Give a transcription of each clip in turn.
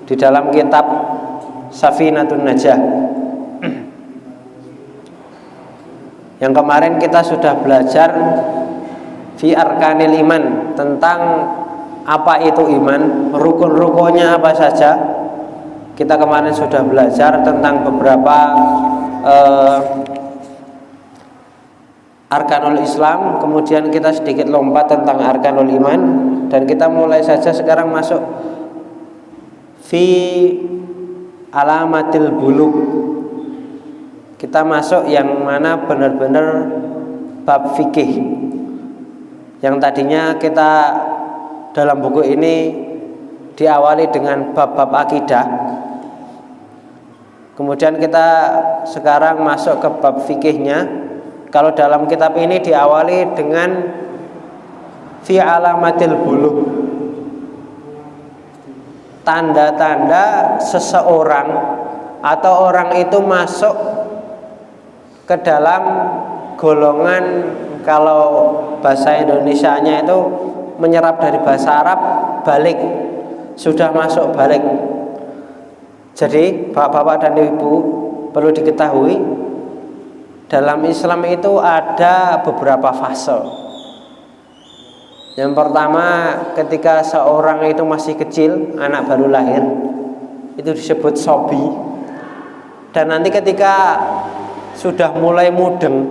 di dalam kitab Safinatun Najah. Yang kemarin kita sudah belajar fi arkanil iman, tentang apa itu iman, rukun-rukunnya apa saja. Kita kemarin sudah belajar tentang beberapa arkanul Islam, kemudian kita sedikit lompat tentang arkanul iman, dan kita mulai saja sekarang masuk fi alamatil buluk. Kita masuk yang mana benar-benar bab fikih, yang tadinya kita dalam buku ini diawali dengan bab-bab akidah. Kemudian kita sekarang masuk ke bab fikihnya. Kalau dalam kitab ini diawali dengan fi alamatil buluk, tanda-tanda seseorang atau orang itu masuk ke dalam golongan, kalau bahasa Indonesianya itu menyerap dari bahasa Arab, balik, sudah masuk balik. Jadi bapak-bapak dan ibu perlu diketahui, dalam Islam itu ada beberapa fase. Yang pertama, ketika seorang itu masih kecil, anak baru lahir, itu disebut sobi. Dan nanti ketika sudah mulai mudeng,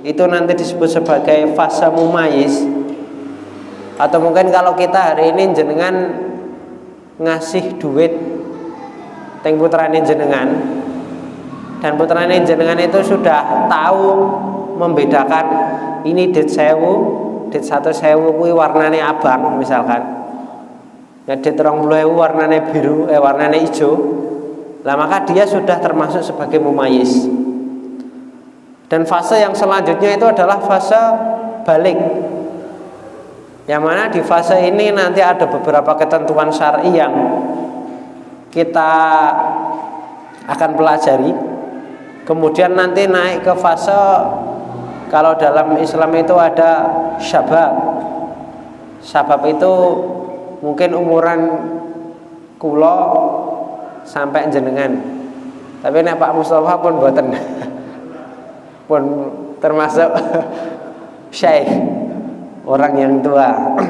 itu nanti disebut sebagai fase mumayyiz. Atau mungkin kalau kita hari ini jenengan ngasih duit teng putrane jenengan, dan putrane jenengan itu sudah tahu membedakan ini dit 1000, dit 1.000 kuwi warnane abang misalkan, ya dit 20.000 warnane biru, warnane hijau. Lah maka dia sudah termasuk sebagai mumayyiz. Dan fase yang selanjutnya itu adalah fase balik, yang mana di fase ini nanti ada beberapa ketentuan syar'i yang kita akan pelajari. Kemudian nanti naik ke fase, kalau dalam Islam itu ada syabab. Syabab itu mungkin umuran kula sampai jenengan. Tapi nek Pak Mustafa pun mboten. Pun termasuk syekh, orang yang tua.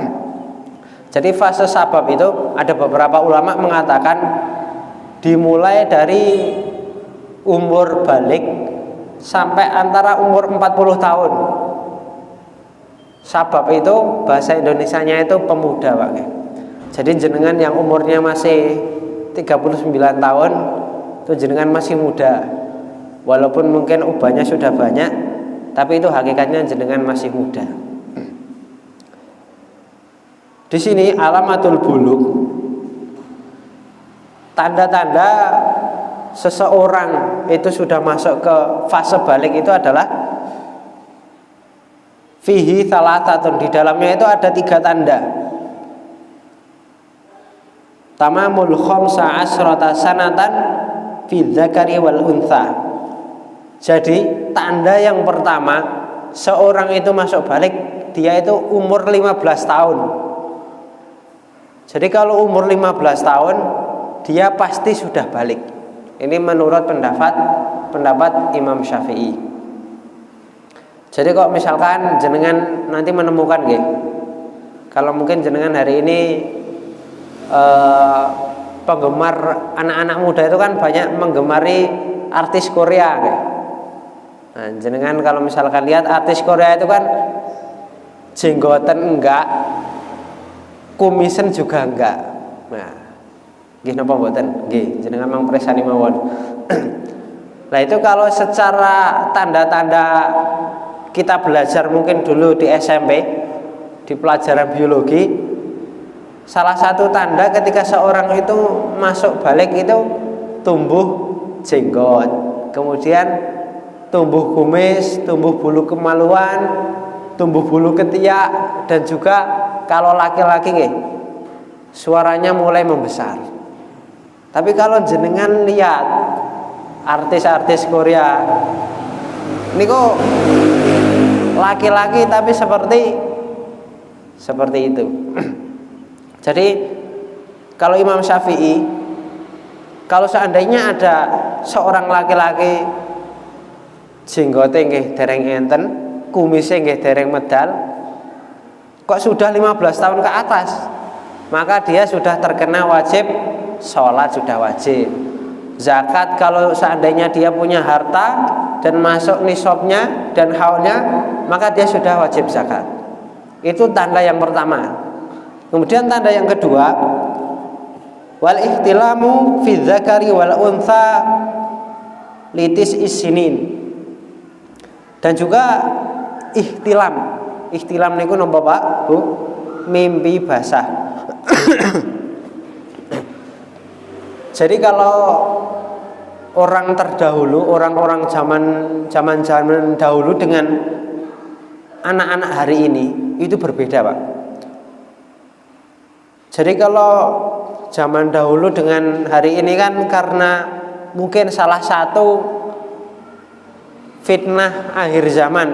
Jadi fase syabab itu ada beberapa ulama mengatakan dimulai dari umur balik sampai antara umur 40 tahun. Syabab itu bahasa Indonesianya itu pemuda, Pak. Jadi jenengan yang umurnya masih 39 tahun itu jenengan masih muda. Walaupun mungkin ubahnya sudah banyak, tapi itu hakikatnya jenengan masih muda. Di sini alamatul buluk, tanda-tanda seseorang itu sudah masuk ke fase balik itu adalah fihi thalathatun, di dalamnya itu ada 3 tanda. Tamamul khamsa asrata sanatan fi dzakari wal untha. Jadi tanda yang pertama, seorang itu masuk balik, dia itu umur 15 tahun. Jadi kalau umur 15 tahun, dia pasti sudah balik. Ini menurut pendapat Imam Syafi'i. Jadi kok misalkan jenengan nanti menemukan kalau mungkin jenengan hari ini penggemar anak-anak muda itu kan banyak menggemari artis Korea Nah, jenengan kalau misalkan lihat artis Korea itu kan jenggoten enggak, kumisen juga enggak. Nah, nggih napa mboten? Nggih, jenengan mang presani mawon. Nah, itu kalau secara tanda-tanda kita belajar mungkin dulu di SMP, di pelajaran biologi, salah satu tanda ketika seorang itu masuk balik itu tumbuh jenggot, kemudian tumbuh kumis, tumbuh bulu kemaluan, tumbuh bulu ketiak, dan juga kalau laki-laki suaranya mulai membesar. Tapi kalau jenengan lihat artis-artis Korea, ini kok laki-laki tapi seperti itu. Jadi kalau Imam Syafi'i Kalau seandainya ada seorang laki-laki jenggote nggih dereng enten, kumise nggih dereng medal, kok sudah 15 tahun ke atas, maka dia sudah terkena wajib sholat, sudah wajib. Zakat kalau seandainya dia punya harta dan masuk nisabnya dan haulnya, maka dia sudah wajib zakat. Itu tanda yang pertama. Kemudian tanda yang kedua, wal ihtilamu fi dzakari wal untha litis isinin. Dan juga ihtilam. Ihtilam niku napa Pak? Bu? Mimpi basah. Jadi kalau orang terdahulu, orang-orang zaman dahulu dengan anak-anak hari ini itu berbeda, Pak. Jadi kalau zaman dahulu dengan hari ini kan karena mungkin salah satu fitnah akhir zaman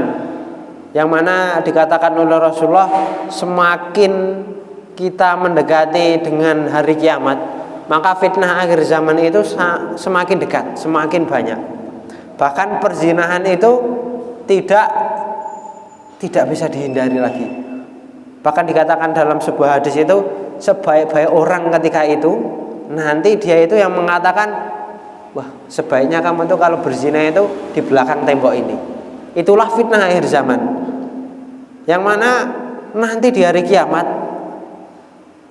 yang mana dikatakan oleh Rasulullah, semakin kita mendekati dengan hari kiamat, maka fitnah akhir zaman itu semakin dekat, semakin banyak. Bahkan perzinahan itu tidak bisa dihindari lagi. Bahkan dikatakan dalam sebuah hadis itu, sebaik-baik orang ketika itu nanti dia itu yang mengatakan, wah sebaiknya kamu itu kalau berzina itu di belakang tembok ini. Itulah fitnah akhir zaman, yang mana nanti di hari kiamat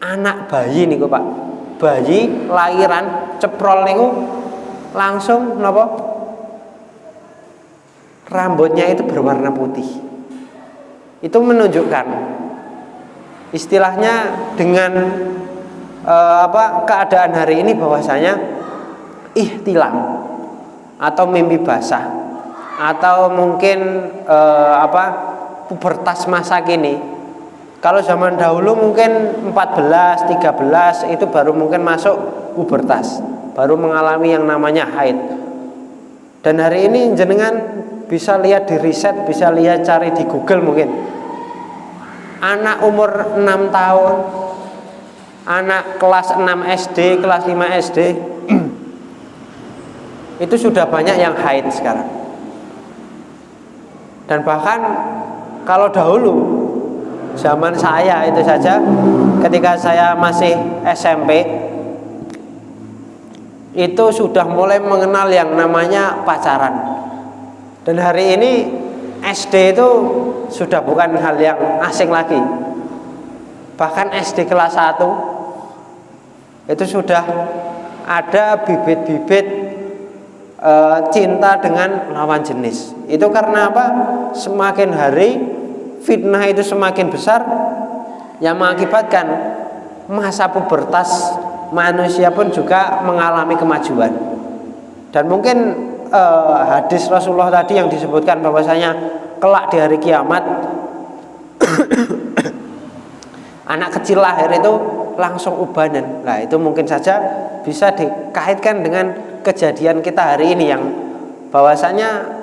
anak bayi niku Pak, bayi lahiran ceprol niku langsung napa, rambutnya itu berwarna putih. Itu menunjukkan istilahnya dengan keadaan hari ini bahwasanya ihtilam atau mimpi basah atau mungkin pubertas masa kini. Kalau zaman dahulu mungkin 14, 13 itu baru mungkin masuk pubertas, baru mengalami yang namanya haid. Dan hari ini jenengan bisa lihat di riset, bisa lihat cari di Google mungkin. Anak umur 6 tahun, anak kelas 6 SD, kelas 5 SD itu sudah banyak yang haid sekarang. Dan bahkan kalau dahulu zaman saya itu saja, ketika saya masih SMP, itu sudah mulai mengenal yang namanya pacaran. Dan hari ini SD itu sudah bukan hal yang asing lagi. Bahkan SD kelas 1 itu sudah ada bibit-bibit cinta dengan lawan jenis. Itu karena apa? Semakin hari fitnah itu semakin besar, yang mengakibatkan masa pubertas manusia pun juga mengalami kemajuan. Dan mungkin hadis Rasulullah tadi yang disebutkan bahwasanya kelak di hari kiamat anak kecil lahir itu langsung ubanan. Nah itu mungkin saja bisa dikaitkan dengan kejadian kita hari ini, yang bahwasanya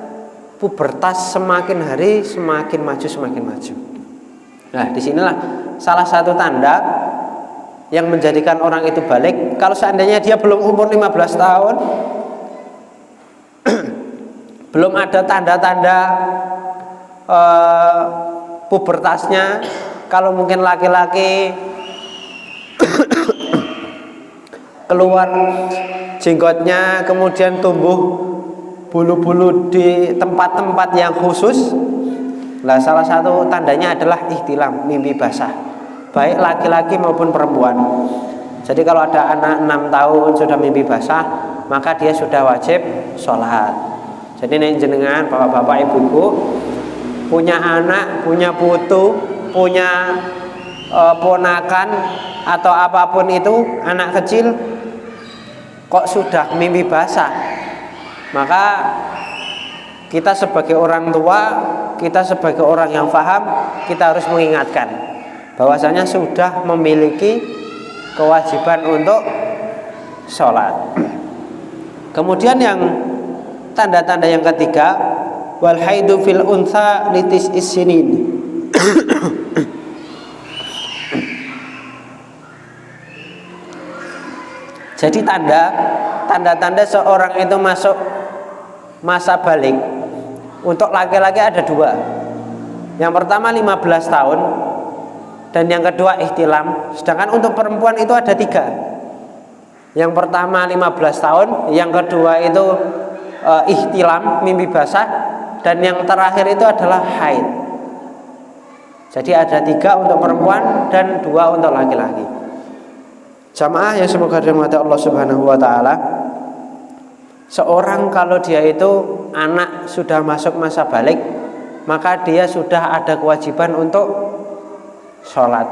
pubertas semakin hari semakin maju. Nah disinilah salah satu tanda yang menjadikan orang itu balik. Kalau seandainya dia belum umur 15 tahun, belum ada tanda-tanda pubertasnya. Kalau mungkin laki-laki keluar jenggotnya, kemudian tumbuh bulu-bulu di tempat-tempat yang khusus, nah salah satu tandanya adalah ihtilam, mimpi basah, baik laki-laki maupun perempuan. Jadi kalau ada anak 6 tahun sudah mimpi basah, maka dia sudah wajib sholat. Jadi nek jenengan bapak-bapak ibu-ibu punya anak, punya putu, punya ponakan atau apapun itu, anak kecil kok sudah mimpi basah, maka kita sebagai orang tua, kita sebagai orang yang paham, kita harus mengingatkan bahwasanya sudah memiliki kewajiban untuk sholat. Kemudian yang tanda-tanda yang ketiga, wal haidu fil untha litis isinin. Jadi tanda tanda-tanda seorang itu masuk masa balik. Untuk laki-laki ada 2. Yang pertama 15 tahun dan yang kedua ihtilam. Sedangkan untuk perempuan itu ada 3. Yang pertama 15 tahun, yang kedua itu ihtilam, mimpi basah, dan yang terakhir itu adalah haid. Jadi ada 3 untuk perempuan dan 2 untuk laki-laki. Jamaah yang semoga dirahmati Allah Subhanahu wa taala, seorang kalau dia itu anak sudah masuk masa balik, maka dia sudah ada kewajiban untuk sholat.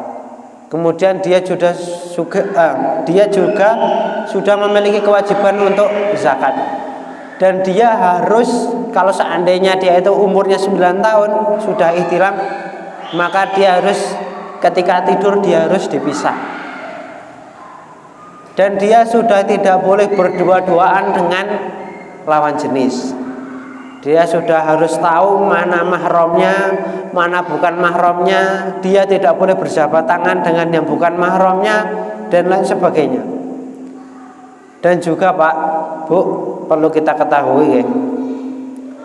Kemudian dia juga sudah memiliki kewajiban untuk zakat. Dan dia harus, kalau seandainya dia itu umurnya 9 tahun sudah ihtilam, maka dia harus ketika tidur dia harus dipisah. Dan dia sudah tidak boleh berdua-duaan dengan lawan jenis. Dia sudah harus tahu mana mahramnya, mana bukan mahramnya. Dia tidak boleh berjabat tangan dengan yang bukan mahramnya dan lain sebagainya. Dan juga Pak, Bu, perlu kita ketahui ya,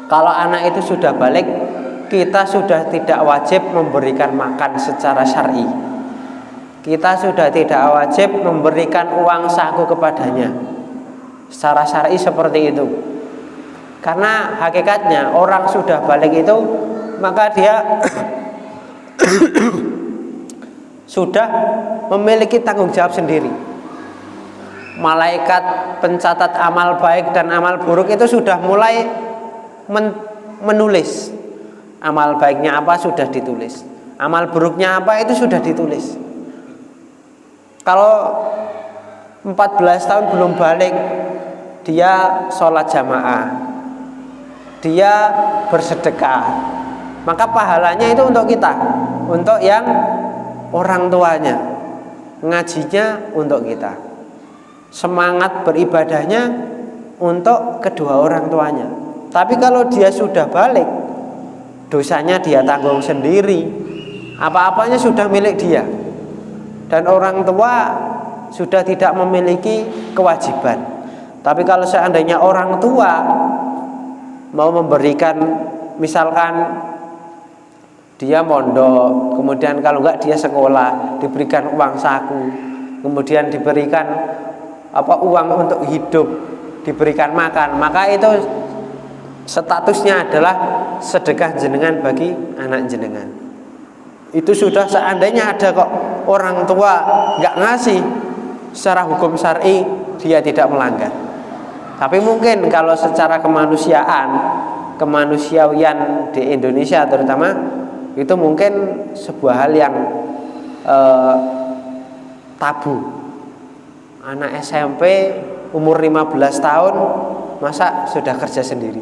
kalau anak itu sudah balik, kita sudah tidak wajib memberikan makan secara syar'i. Kita sudah tidak wajib memberikan uang saku kepadanya secara syar'i seperti itu. Karena hakikatnya orang sudah balik itu, maka dia sudah memiliki tanggung jawab sendiri. Malaikat pencatat amal baik dan amal buruk itu sudah mulai menulis. Amal baiknya apa sudah ditulis, amal buruknya apa itu sudah ditulis. Kalau 14 tahun belum balik, dia sholat jamaah, dia bersedekah, maka pahalanya itu untuk kita, untuk yang orang tuanya. Ngajinya untuk kita, semangat beribadahnya untuk kedua orang tuanya. Tapi kalau dia sudah balik, dosanya dia tanggung sendiri, apa-apanya sudah milik dia. Dan orang tua sudah tidak memiliki kewajiban. Tapi kalau seandainya orang tua mau memberikan, misalkan dia mondok, kemudian kalau enggak dia sekolah, diberikan uang saku, kemudian diberikan uang untuk hidup, diberikan makan, maka itu statusnya adalah sedekah jenengan bagi anak jenengan. Itu sudah seandainya ada kok orang tua nggak ngasih, secara hukum syar'i dia tidak melanggar. Tapi mungkin kalau secara kemanusiaan di Indonesia terutama, itu mungkin sebuah hal yang tabu. Anak SMP umur 15 tahun masa sudah kerja sendiri.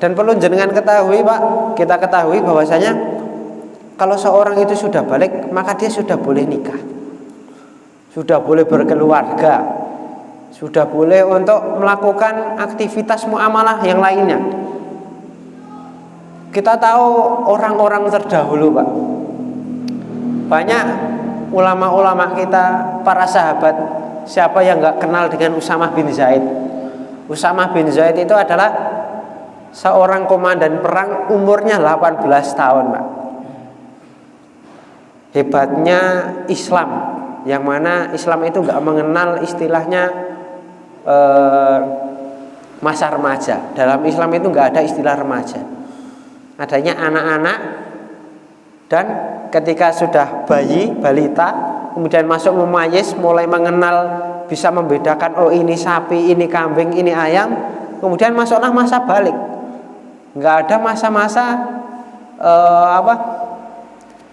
Dan perlu jenengan ketahui Pak, kita ketahui bahwasanya kalau seorang itu sudah balik, maka dia sudah boleh nikah, sudah boleh berkeluarga, sudah boleh untuk melakukan aktivitas muamalah yang lainnya. Kita tahu orang-orang terdahulu Pak, banyak ulama-ulama kita, para sahabat, siapa yang gak kenal dengan Usamah bin Zaid? Usamah bin Zaid itu adalah seorang komandan perang, umurnya 18 tahun Pak. Hebatnya Islam, yang mana Islam itu gak mengenal istilahnya masa remaja. Dalam Islam itu gak ada istilah remaja, adanya anak-anak. Dan ketika sudah bayi, balita, kemudian masuk memayis, mulai mengenal, bisa membedakan, oh ini sapi, ini kambing, ini ayam, kemudian masuklah masa balik. Gak ada masa-masa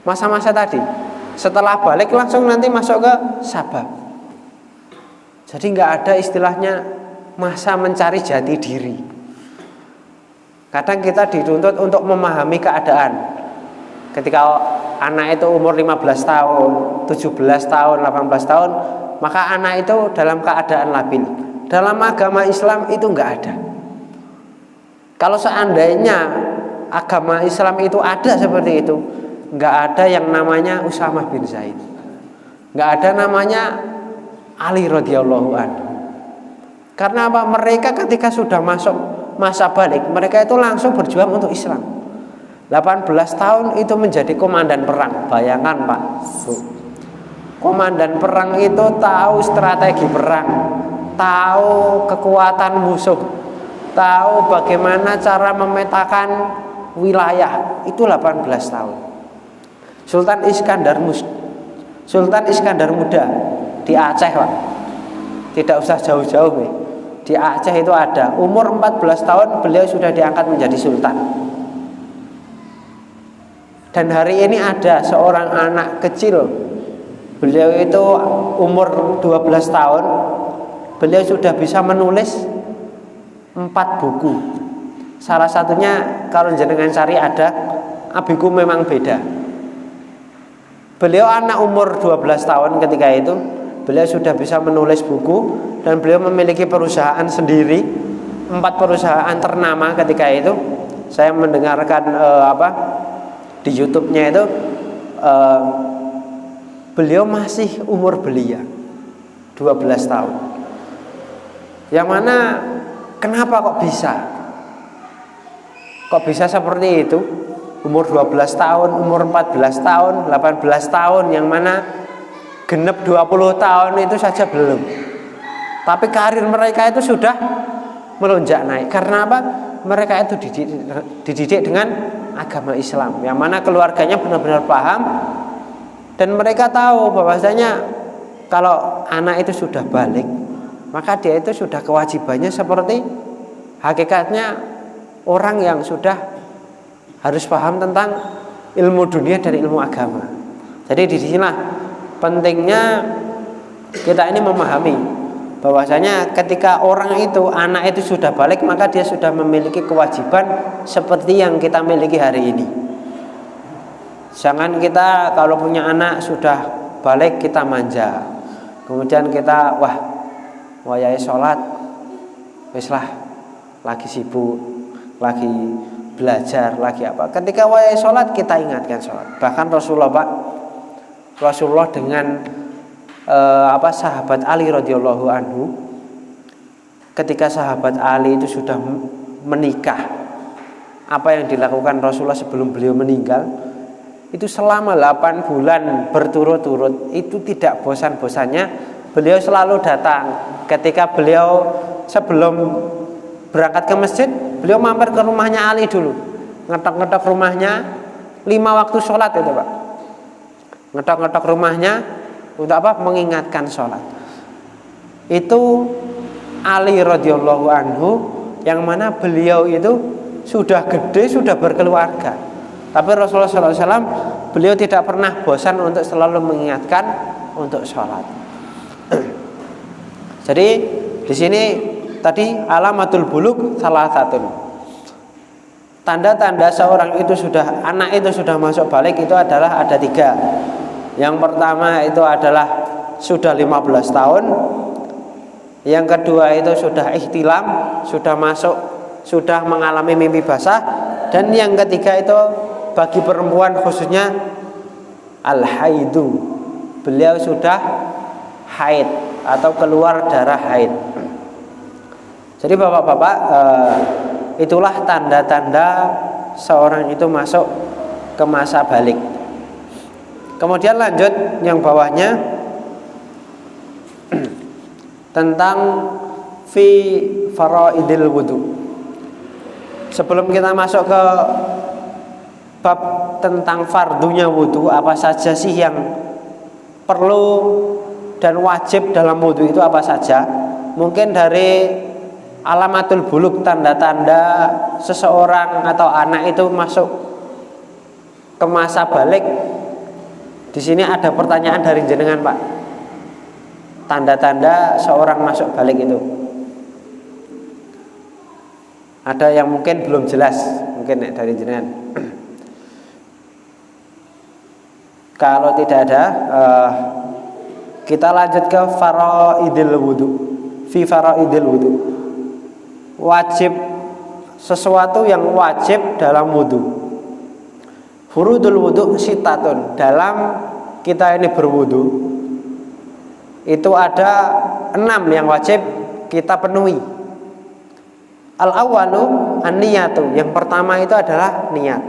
masa-masa tadi. Setelah balik langsung nanti masuk ke sabab. Jadi nggak ada istilahnya masa mencari jati diri. Kadang kita dituntut untuk memahami keadaan. Ketika anak itu umur 15 tahun, 17 tahun, 18 tahun, maka anak itu dalam keadaan labil. Dalam agama Islam itu nggak ada. Kalau seandainya agama Islam itu ada seperti itu, nggak ada yang namanya Usamah bin Zaid, nggak ada namanya Ali radhiyallahu anhu. Karena apa? Mereka ketika sudah masuk masa balik, mereka itu langsung berjuang untuk Islam. 18 tahun itu menjadi komandan perang. Bayangkan Pak, Bu. Komandan perang itu tahu strategi perang, tahu kekuatan musuh, tahu bagaimana cara memetakan wilayah. Itu 18 tahun. Sultan Iskandar Muda di Aceh, Pak. Tidak usah jauh-jauh nih. Di Aceh itu ada, umur 14 tahun beliau sudah diangkat menjadi sultan. Dan hari ini ada seorang anak kecil, beliau itu umur 12 tahun, beliau sudah bisa menulis 4 buku. Salah satunya kalau jenengan cari ada, Abiku Memang Beda. Beliau anak umur 12 tahun ketika itu, beliau sudah bisa menulis buku dan beliau memiliki perusahaan sendiri, 4 perusahaan ternama ketika itu. Saya mendengarkan di YouTube-nya itu, beliau masih umur belia 12 tahun. Yang mana kenapa kok bisa? Kok bisa seperti itu? Umur 12 tahun, umur 14 tahun, 18 tahun, yang mana genep 20 tahun itu saja belum. Tapi karir mereka itu sudah melonjak naik. Karena apa? Mereka itu dididik dengan agama Islam, yang mana keluarganya benar-benar paham. Dan mereka tahu bahwasanya kalau anak itu sudah balik, maka dia itu sudah kewajibannya seperti hakikatnya orang yang sudah harus paham tentang ilmu dunia dan ilmu agama. Jadi di sinilah pentingnya kita ini memahami bahwasanya ketika orang itu, anak itu sudah balik, maka dia sudah memiliki kewajiban seperti yang kita miliki hari ini. Jangan kita kalau punya anak sudah balik kita manja, kemudian kita wayai sholat, wis lah, lagi sibuk, lagi belajar, lagi apa. Ketika wayai sholat kita ingatkan sholat. Bahkan Rasulullah dengan sahabat Ali radhiyallahu anhu, ketika sahabat Ali itu sudah menikah, apa yang dilakukan Rasulullah sebelum beliau meninggal itu selama 8 bulan berturut-turut itu tidak bosan-bosannya beliau selalu datang. Ketika beliau sebelum berangkat ke masjid, beliau mampir ke rumahnya Ali dulu, ngetok-ngetok rumahnya 5 waktu sholat itu Pak, ngetok-ngetok rumahnya untuk apa? Mengingatkan sholat. Itu Ali radhiyallahu anhu, yang mana beliau itu sudah gede, sudah berkeluarga, tapi Rasulullah SAW beliau tidak pernah bosan untuk selalu mengingatkan untuk sholat. Jadi di sini tadi alamatul buluk salah satu tanda-tanda seorang itu sudah, anak itu sudah masuk balik itu adalah ada 3. Yang pertama itu adalah sudah 15 tahun. Yang kedua itu sudah ihtilam, sudah masuk, sudah mengalami mimpi basah. Dan yang ketiga itu bagi perempuan khususnya al-haidu, beliau sudah haid atau keluar darah haid. Jadi bapak-bapak, itulah tanda-tanda seorang itu masuk ke masa balik. Kemudian lanjut yang bawahnya tentang fi faraidil wudu. Sebelum kita masuk ke bab tentang fardunya wudu, apa saja sih yang perlu dan wajib dalam wudu itu apa saja? Mungkin dari alamatul buluk, tanda-tanda seseorang atau anak itu masuk ke masa balik. Di sini ada pertanyaan dari jenengan Pak. Tanda-tanda seorang masuk balik itu. Ada yang mungkin belum jelas, mungkin dari jenengan. Kalau tidak ada, kita lanjut ke faraidil wudu. Fi faraidil wudu. Wajib, sesuatu yang wajib dalam wudu. Furudul wudu sitatun. Dalam kita ini berwudu itu ada 6 yang wajib kita penuhi. Al-awwalu an-niyatu, yang pertama itu adalah niat.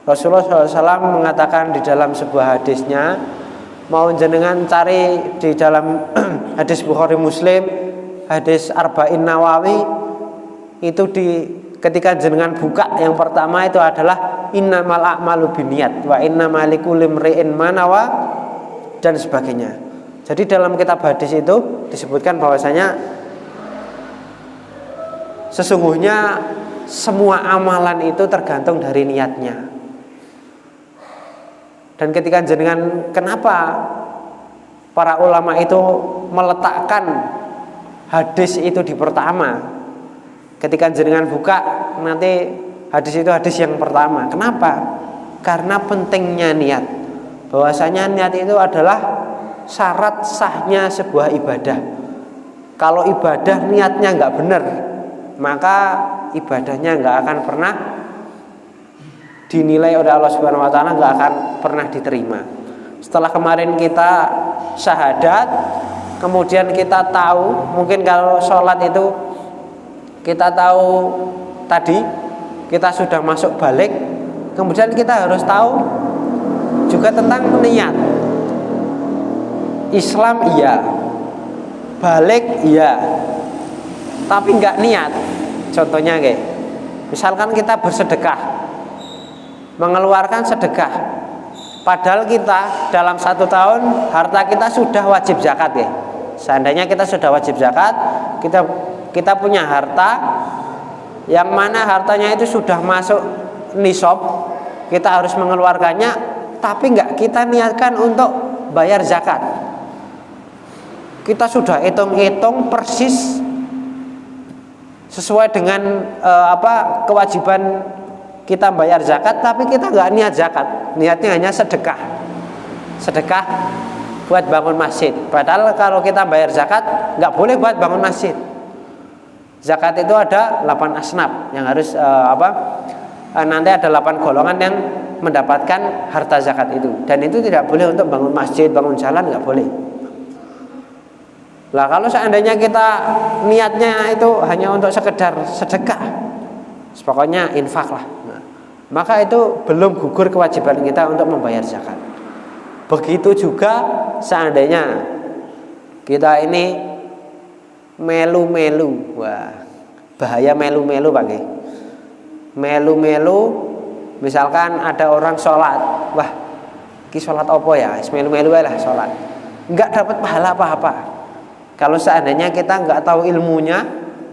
Rasulullah SAW mengatakan di dalam sebuah hadisnya, mau jenengan cari di dalam hadis Bukhari Muslim, hadis Arba'in Nawawi, itu ketika jenengan buka, yang pertama itu adalah innamal a'malu binniyat wa innamal likulli imri'in ma nawa, dan sebagainya. Jadi dalam kitab hadis itu disebutkan bahwasanya sesungguhnya semua amalan itu tergantung dari niatnya. Dan ketika jenengan, kenapa para ulama itu meletakkan hadis itu di pertama? Ketika jenengan buka nanti hadis itu hadis yang pertama. Kenapa? Karena pentingnya niat. Bahwasanya niat itu adalah syarat sahnya sebuah ibadah. Kalau ibadah niatnya nggak benar, maka ibadahnya nggak akan pernah dinilai oleh Allah Subhanahu wa taala, nggak akan pernah diterima. Setelah kemarin kita syahadat, kemudian kita tahu, mungkin kalau sholat itu kita tahu tadi kita sudah masuk balik, kemudian kita harus tahu juga tentang niat. Islam iya, balik iya, tapi nggak niat. Contohnya kayak misalkan kita bersedekah, mengeluarkan sedekah, padahal kita dalam 1 tahun harta kita sudah wajib zakat ya. Seandainya kita sudah wajib zakat, kita punya harta yang mana hartanya itu sudah masuk nisab, kita harus mengeluarkannya, tapi nggak kita niatkan untuk bayar zakat. Kita sudah hitung-hitung persis sesuai dengan kewajiban kita bayar zakat, tapi kita nggak niat zakat, niatnya hanya sedekah buat bangun masjid. Padahal kalau kita bayar zakat nggak boleh buat bangun masjid. Zakat itu ada 8 asnaf yang harus nanti ada 8 golongan yang mendapatkan harta zakat itu, dan itu tidak boleh untuk bangun masjid, bangun jalan, nggak boleh. Lah kalau seandainya kita niatnya itu hanya untuk sekedar sedekah, pokoknya infak lah, maka itu belum gugur kewajiban kita untuk membayar zakat. Begitu juga seandainya kita ini melu-melu, wah bahaya melu-melu Pak. Melu-melu, misalkan ada orang sholat, wah ki sholat opo ya, melu-melu lah sholat, nggak dapat pahala apa-apa. Kalau seandainya kita nggak tahu ilmunya,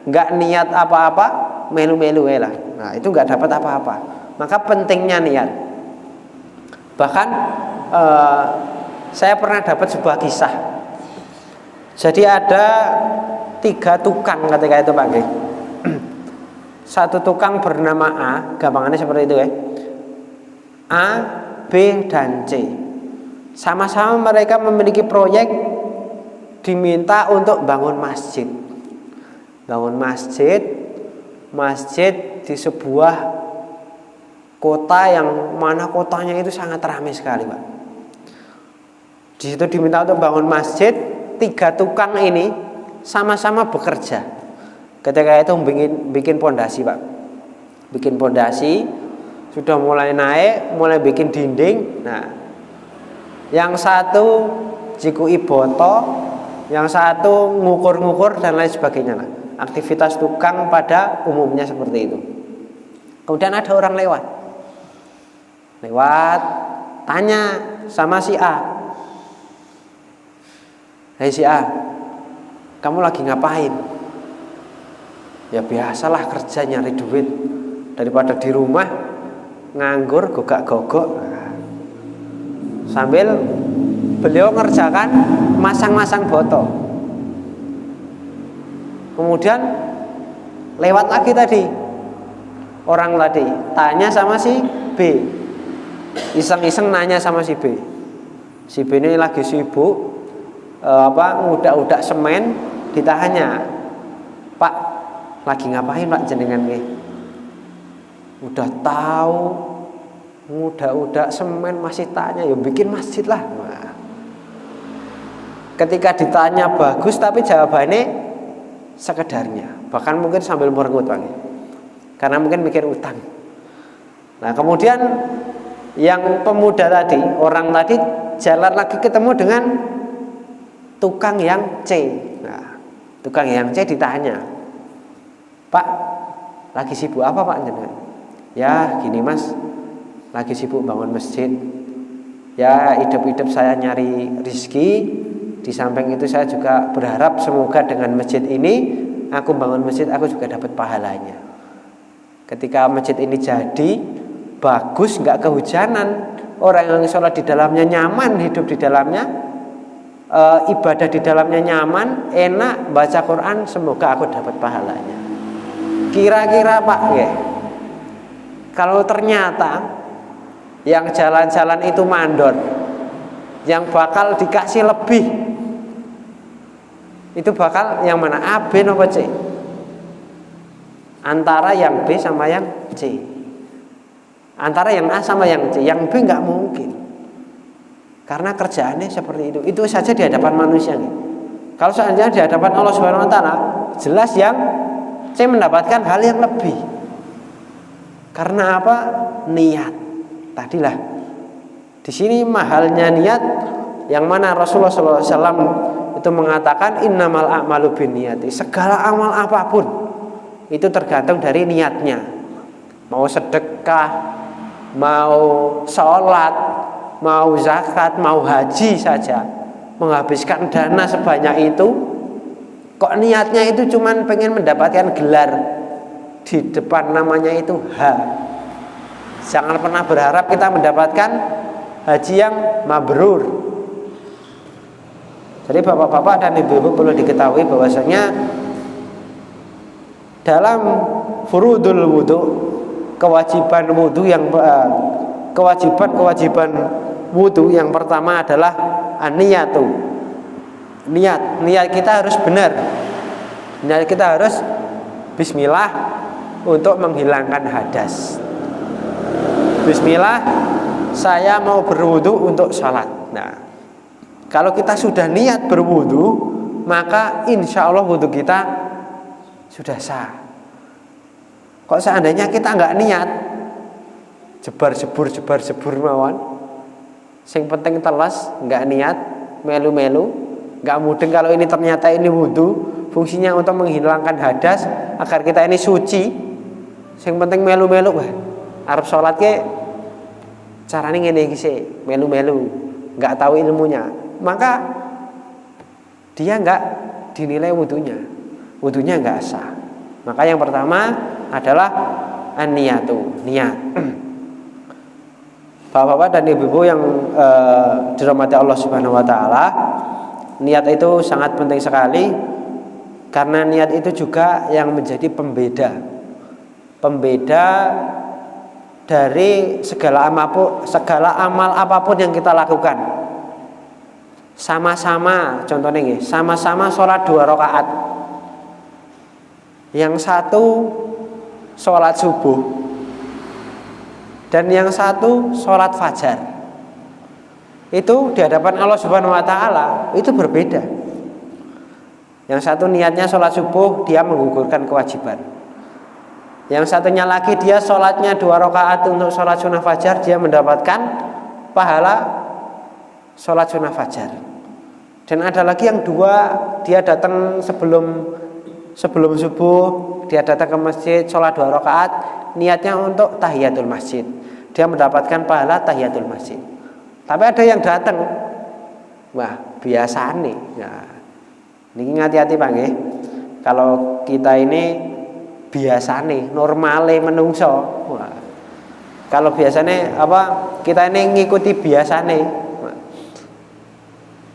nggak niat apa-apa, melu-melu lah, nah itu nggak dapat apa-apa. Maka pentingnya niat. Bahkan saya pernah dapat sebuah kisah. Jadi ada 3 tukang ketika itu Pak. Satu tukang bernama A, gampangannya seperti itu ya. A, B, dan C. Sama-sama mereka memiliki proyek, diminta untuk bangun masjid. Bangun masjid di sebuah kota yang mana kotanya itu sangat ramai sekali Pak. Di situ diminta untuk bangun masjid. 3 tukang ini sama-sama bekerja. Ketika itu bikin pondasi Pak, bikin pondasi, sudah mulai naik, mulai bikin dinding. Nah, yang satu jikui boto, yang satu ngukur-ngukur dan lain sebagainya. Nah, aktivitas tukang pada umumnya seperti itu. Kemudian ada orang lewat, tanya sama si A, "Hei si A, kamu lagi ngapain?" "Ya biasalah kerja nyari duit, daripada di rumah nganggur gogak-gogok." Sambil beliau ngerjakan masang-masang botol. Kemudian lewat lagi tadi orang tadi, tanya sama si B, iseng-iseng nanya sama si B. Si B ini lagi sibuk ngudak-udak semen. Ditanya, "Pak, lagi ngapain Pak jenengan nih?" Udah tahu ngudak-udak semen masih tanya, ya bikin masjid lah. Nah, ketika ditanya bagus tapi jawabannya sekedarnya, bahkan mungkin sambil merengut Bang, karena mungkin mikir utang. Nah kemudian yang pemuda tadi, orang tadi jalan lagi ketemu dengan tukang yang C. Nah, tukang yang C ditanya, Pak, lagi sibuk apa Pak jenengan? Ya gini Mas, lagi sibuk bangun masjid. Ya hidup-hidup saya nyari rizki. Di samping itu saya juga berharap semoga dengan masjid ini, aku bangun masjid, aku juga dapat pahalanya. Ketika masjid ini jadi bagus, nggak kehujanan, orang yang sholat di dalamnya nyaman, hidup di dalamnya, ibadah di dalamnya nyaman, enak, baca Quran, semoga aku dapat pahalanya. Kira-kira Pak, ya, kalau ternyata yang jalan-jalan itu mandor, yang bakal dikasih lebih, itu bakal yang mana? A, B, atau C? Antara yang B sama yang C. Antara yang A sama yang C. Yang B nggak mungkin, karena kerjaannya seperti itu. Itu saja di hadapan manusia nih. Kalau seandainya di hadapan Allah Subhanahu Wa Taala, jelas yang C mendapatkan hal yang lebih. Karena apa? Niat. Tadilah di sini mahalnya niat, yang mana Rasulullah SAW itu mengatakan innamal a'malu binniyati. Segala amal apapun itu tergantung dari niatnya. Mau sedekah, mau sholat, mau zakat, mau haji saja, menghabiskan dana sebanyak itu, kok niatnya itu cuman pengen mendapatkan gelar di depan namanya itu H. Jangan pernah berharap kita mendapatkan haji yang mabrur. Jadi bapak-bapak dan ibu-ibu perlu diketahui bahwasanya dalam furudul wudu, kewajiban wudu yang kewajiban wudu yang pertama adalah an-niyatu. Niat kita harus benar. Niat kita harus bismillah untuk menghilangkan hadas. Bismillah, saya mau berwudu untuk sholat. Nah, kalau kita sudah niat berwudu, maka insya Allah wudu kita sudah sah. Kok seandainya kita nggak niat, jebar-jebur mawon, sing penting telas, nggak niat, melu-melu, nggak mudeng. Kalau ini ternyata ini wudu, fungsinya untuk menghilangkan hadas agar kita ini suci, sing penting melu-melu, arep sholat ke carane ngene iki sih, melu-melu, nggak tahu ilmunya, maka dia nggak dinilai wudunya nggak sah. Maka yang pertama adalah an-niyatu, niat. Bapak-bapak dan ibu-ibu yang dirahmati Allah Subhanahu Wa Taala, niat itu sangat penting sekali, karena niat itu juga yang menjadi pembeda dari segala amal apapun yang kita lakukan. Sama-sama, contohnya nih, sama-sama sholat 2 rakaat. Yang satu sholat subuh dan yang satu sholat fajar. Itu di hadapan Allah Subhanahu Wa Taala itu berbeda. Yang satu niatnya sholat subuh, dia menggugurkan kewajiban. Yang satunya lagi dia sholatnya 2 rakaat untuk sholat sunnah fajar, dia mendapatkan pahala sholat sunnah fajar. Dan ada lagi yang 2, dia datang sebelum subuh, dia datang ke masjid, sholat 2 rakaat, niatnya untuk tahiyatul masjid, dia mendapatkan pahala tahiyatul masjid. Tapi ada yang datang, wah biasa nih. Nah, ini hati-hati Pak nggih. Kalau kita ini biasane normale menungso. Wah, kalau biasanya kita ini ngikuti biasane.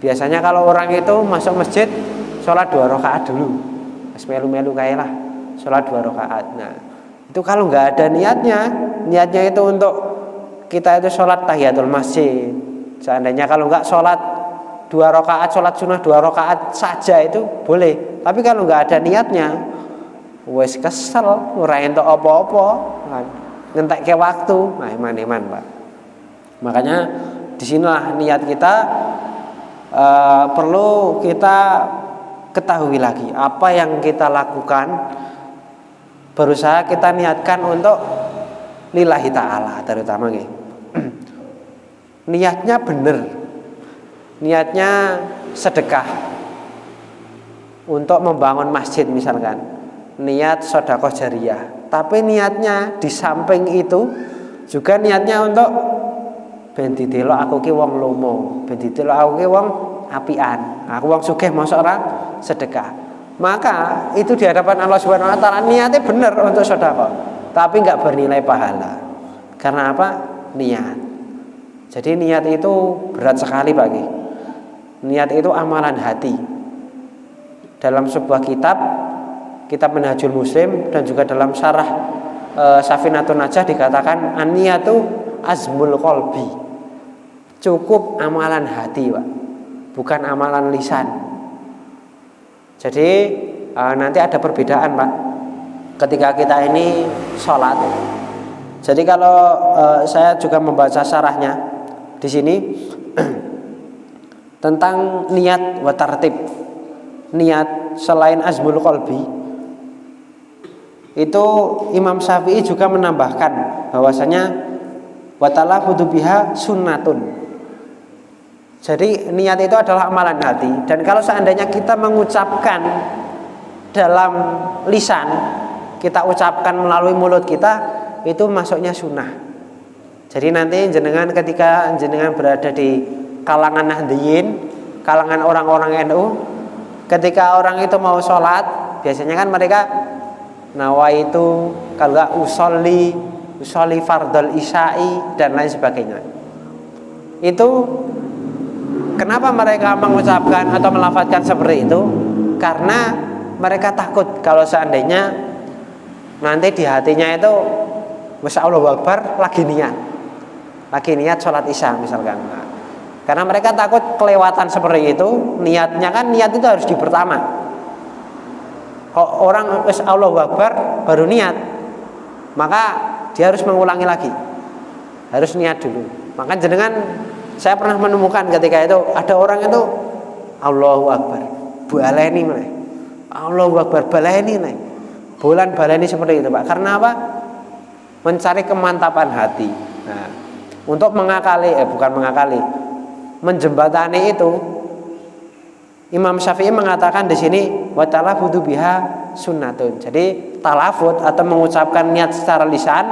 Biasanya kalau orang itu masuk masjid sholat 2 rakaat dulu, melu-melu kayak lah, sholat 2 rakaat. Nah itu kalau nggak ada niatnya itu untuk kita itu sholat tahiyatul masjid. Seandainya kalau nggak sholat 2 rakaat, sholat sunnah 2 rakaat saja itu boleh. Tapi kalau nggak ada niatnya, wes kesel, ora entuk apa-apa, ngentek ke waktu, nah iman Pak. Makanya disinilah niat kita perlu kita ketahui lagi apa yang kita lakukan, berusaha kita niatkan untuk lillahi ta'ala terutama gitu. Niatnya benar, niatnya sedekah untuk membangun masjid misalkan, niat sedekah jariyah, tapi niatnya di samping itu juga niatnya untuk ben didelok aku ki wong lomo, ben didelok aku ki wong apian, aku wong sugih mosok ora sedekah. Maka itu di hadapan Allah Subhanahu wa taala niatnya benar untuk sedekah, tapi enggak bernilai pahala. Karena apa? Niat. Jadi niat itu berat sekali bagi. Niat itu amalan hati. Dalam sebuah kitab Minhajul Muslim dan juga dalam syarah Safinatun Najah dikatakan an-niyatu azmul qalbi. Cukup amalan hati, Pak. Bukan amalan lisan. Jadi nanti ada perbedaan, Pak. Ketika kita ini sholat. Jadi kalau saya juga membaca syarahnya di sini tentang niat wa tartib. Niat selain azmul qalbi itu Imam Syafi'i juga menambahkan bahwasanya wa talafudzu biha sunnatun. Jadi niat itu adalah amalan hati, dan kalau seandainya kita mengucapkan dalam lisan, kita ucapkan melalui mulut kita, itu masuknya sunnah. Jadi nanti jenengan ketika jenengan berada di kalangan Nahdliyin, kalangan orang-orang NU, ketika orang itu mau sholat, biasanya kan mereka nawaitu, kalau enggak usolli fardhol isya'i dan lain sebagainya. Itu kenapa mereka mengucapkan atau melafadzkan seperti itu? Karena mereka takut kalau seandainya nanti di hatinya itu Masya Allahu Akbar lagi niat sholat isya misalkan. Nah, karena mereka takut kelewatan seperti itu. Niatnya kan niat itu harus di pertama. Kalau orang Allahu Akbar baru niat, maka dia harus mengulangi lagi, harus niat dulu. Maka jenengan, saya pernah menemukan ketika itu ada orang itu Allahu Akbar baleni meneh, Allahu Akbar baleni meneh, baleni seperti itu, Pak. Karena apa? Mencari kemantapan hati. Nah, untuk menjembatani itu, Imam Syafi'i mengatakan di sini wa talafudzu biha sunnatun. Jadi talafut atau mengucapkan niat secara lisan,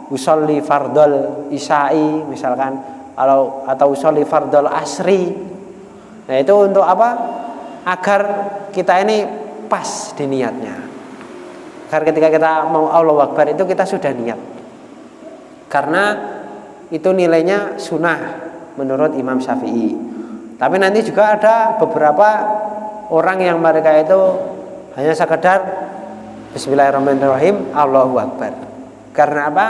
usolli fardhol isya'i misalkan, atau usolli fardhol asri. Nah, itu untuk apa? Agar kita ini pas di niatnya. Karena ketika kita mau Allahu Akbar itu kita sudah niat. Karena itu nilainya sunnah menurut Imam Syafi'i. Tapi nanti juga ada beberapa orang yang mereka itu hanya sekedar Bismillahirrahmanirrahim Allahu Akbar. Karena apa?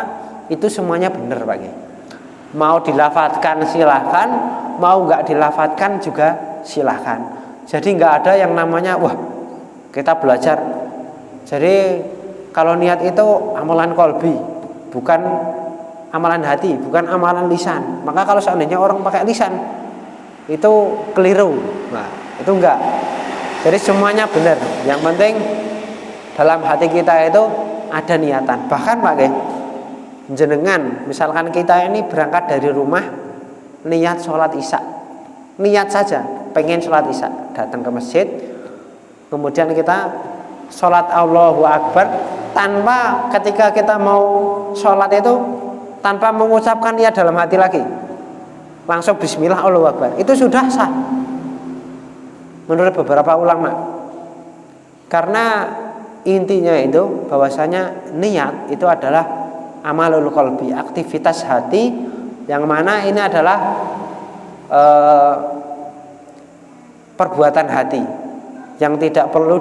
Itu semuanya benar, Pak. Mau dilafadzkan silahkan, mau nggak dilafadzkan juga silahkan. Jadi nggak ada yang namanya wah kita belajar. Jadi kalau niat itu amalan kolbi, bukan amalan hati, bukan amalan lisan. Maka kalau seandainya orang pakai lisan itu keliru. Nah, itu enggak. Jadi semuanya benar. Yang penting dalam hati kita itu ada niatan. Bahkan Pak jenengan, misalkan kita ini berangkat dari rumah niat sholat isya, niat saja pengen sholat isya, datang ke masjid, kemudian kita sholat Allahu Akbar, tanpa ketika kita mau sholat itu tanpa mengucapkan niat dalam hati lagi, langsung Bismillah Allahu Akbar, itu sudah sah menurut beberapa ulama. Karena intinya itu bahwasanya niat itu adalah amalul qalbi, aktivitas hati, yang mana ini adalah perbuatan hati yang tidak perlu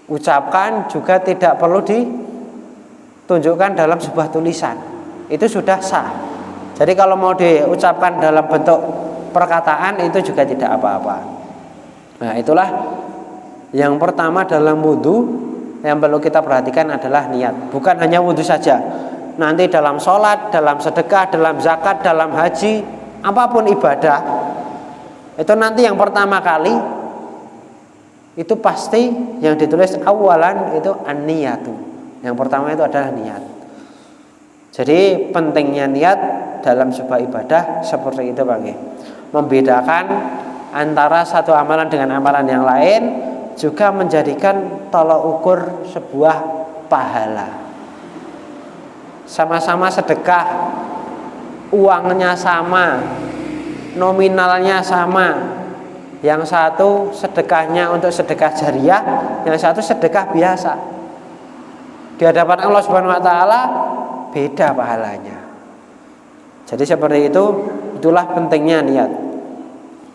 diucapkan, juga tidak perlu ditunjukkan dalam sebuah tulisan. Itu sudah sah. Jadi kalau mau diucapkan dalam bentuk perkataan itu juga tidak apa-apa. Nah, itulah yang pertama dalam wudu yang perlu kita perhatikan adalah niat. Bukan hanya wudu saja. Nanti dalam sholat, dalam sedekah, dalam zakat, dalam haji, apapun ibadah, itu nanti yang pertama kali itu pasti yang ditulis awalan itu an-niyatu. Yang pertama itu adalah niat. Jadi pentingnya niat dalam sebuah ibadah seperti itu Pak. Membedakan antara satu amalan dengan amalan yang lain, juga menjadikan tolak ukur sebuah pahala. Sama-sama sedekah, uangnya sama, nominalnya sama. Yang satu sedekahnya untuk sedekah jariah, yang satu sedekah biasa. Di hadapan Allah Subhanahu wa taala beda pahalanya. Jadi seperti itu, itulah pentingnya niat.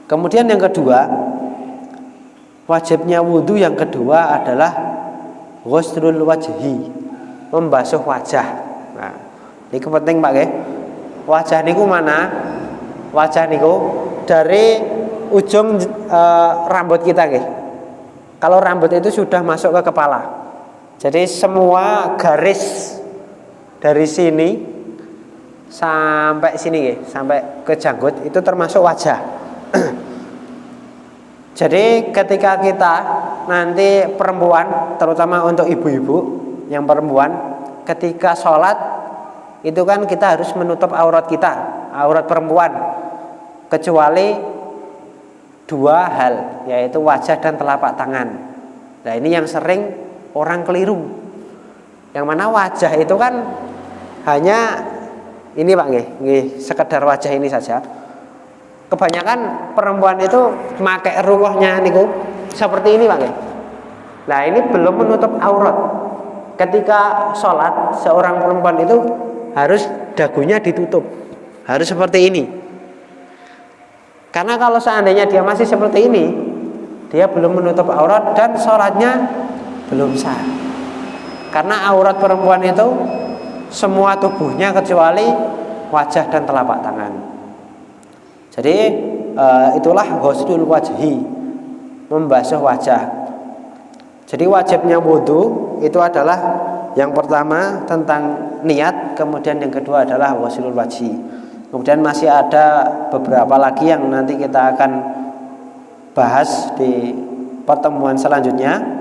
Kemudian yang kedua, wajibnya wudhu yang kedua adalah ghuslul wajhi, membasuh wajah. Nah, ini penting Pak nggih. Wajah niku mana? Wajah niku dari ujung rambut kita nggih. Kalau rambut itu sudah masuk ke kepala. Jadi semua garis dari sini sampai sini nggih, sampai ke janggut itu termasuk wajah. Jadi ketika kita nanti perempuan, terutama untuk ibu-ibu yang perempuan, ketika sholat itu kan kita harus menutup aurat kita, aurat perempuan, kecuali dua hal, yaitu wajah dan telapak tangan. Nah ini yang sering orang keliru. Yang mana wajah itu kan hanya ini Pak nggih, sekedar wajah ini saja. Kebanyakan perempuan itu pakai rukohnya niku seperti ini Pak nggih. Nah ini belum menutup aurat. Ketika sholat seorang perempuan itu harus dagunya ditutup, harus seperti ini. Karena kalau seandainya dia masih seperti ini, dia belum menutup aurat dan sholatnya belum sah. Karena aurat perempuan itu semua tubuhnya kecuali wajah dan telapak tangan. Jadi itulah ghuslul wajhi, membasuh wajah. Jadi wajibnya wudhu itu adalah yang pertama tentang niat, kemudian yang kedua adalah ghuslul wajhi. Kemudian masih ada beberapa lagi yang nanti kita akan bahas di pertemuan selanjutnya.